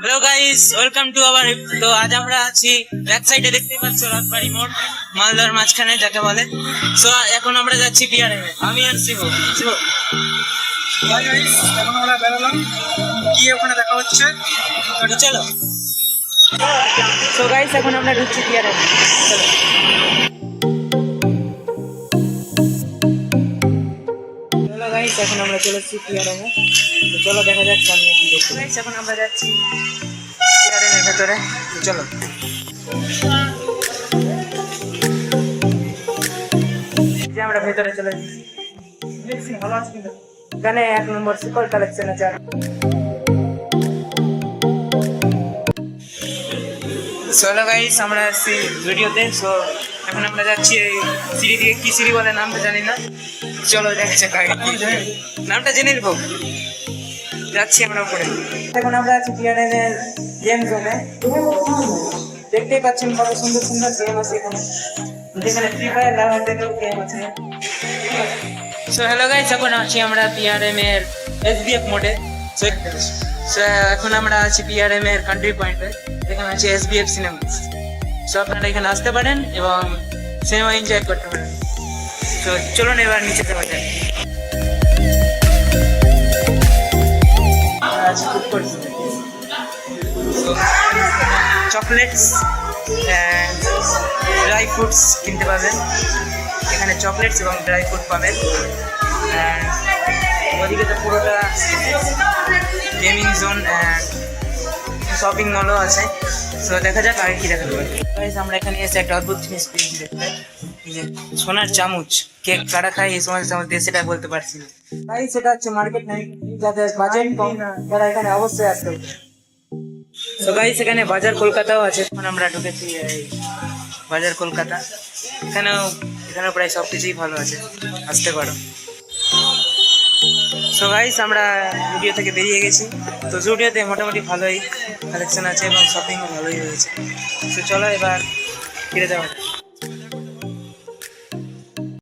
Hello guys, welcome to our. তো আজ আমরা আছি ব্যাক সাইডে, দেখতেই পাচ্ছ রাজবাড়ি মোড়, মালদার মাঝখানে যাকে বলে। সো এখন আমরা যাচ্ছি পিআরএম এ, আমি আর শিব। এখন আমরা বেরোলাম, গিয়ে ওখানে দেখা হচ্ছে। চলো। সো গাইস, এখন আমরা ঢুকছি পিআরএম। চলো। হ্যালো গাইস, এখন আমরা চলে এসেছি পিআরএম এ। তো চলো দেখা যাক সামনে কি দেখতে। গাইস, এখন আমরা যাচ্ছি পিআরএম এর ভেতরে। তো চলো। যে আমরা ভেতরে চলে এসেছি। ভালো আছে কিন্তু এখানে 1 নম্বর সুপার কালেকশন আছে। চলো গাইস, আমরা আসছি ভিডিওতে। সো এখন আমরা যাচ্ছি এই সিঁড়ি দিয়ে, কি সিঁড়ি বলে নামটা জানি না। চলো দেখা যাক আগে নামটা জেনে নেবো। যাচ্ছি আমরা উপরে। এখন আমরা আছি পিআরএম এর গেম জোনে। দেখতেই পাচ্ছেন কত সুন্দর সুন্দর গেম আছে এখানে, যেখানে ফ্রি ফায়ার লাভারদের গেম আছে। সো হ্যালো গাইস, এখন আছি আমরা পিআরএম এর এসবিএফ মোডে। সো এখন আমরা আছি পিআরএম এর কান্ট্রি পয়েন্টে, যেখানে আছে এসবিএফ সিনেমা। সো আপনারা এখানে আসতে পারেন এবং সিনেমা এনজয় করতে পারেন। তো চলুন এবার নিচে যাওয়া যাক। চকলেটস অ্যান্ড ড্রাই ফ্রুটস কিনতে পাবেন এখানে, চকলেটস এবং ড্রাই ফ্রুট পাবেন। ওদিকে তো পুরোটা গেমিং জোন অ্যান্ড শপিং মলও আছে। তো দেখা যাক আগে কী দেখা যাবে। আমরা এখানে এসে একটা অদ্ভুত জিনিস পেয়েছি দেখতে, এই যে সোনার চামচ। কেক কাটা খাই এই সোনার চামচ দিয়ে, সেটা বলতে পারছি না ভাই। সেটা হচ্ছে মার্কেট নাই, যাদের বাজেট কম তারা এখানে অবশ্যই আসতে হবে। তো গাইস, এখানে বাজার কলকাতাও আছে। এখন আমরা ঢুকেছি এই বাজার কলকাতা। এখানেও প্রায় সব কিছুই ভালো আছে, আসতে পারো। সো গাইস, আমরা জুডিও থেকে বেরিয়ে গেছি। তো জুডিওতে মোটামুটি ভালোই কালেকশন আছে এবং শপিংও ভালোই হয়েছে। তো চলো এবার ফিরে যাওয়া যাক।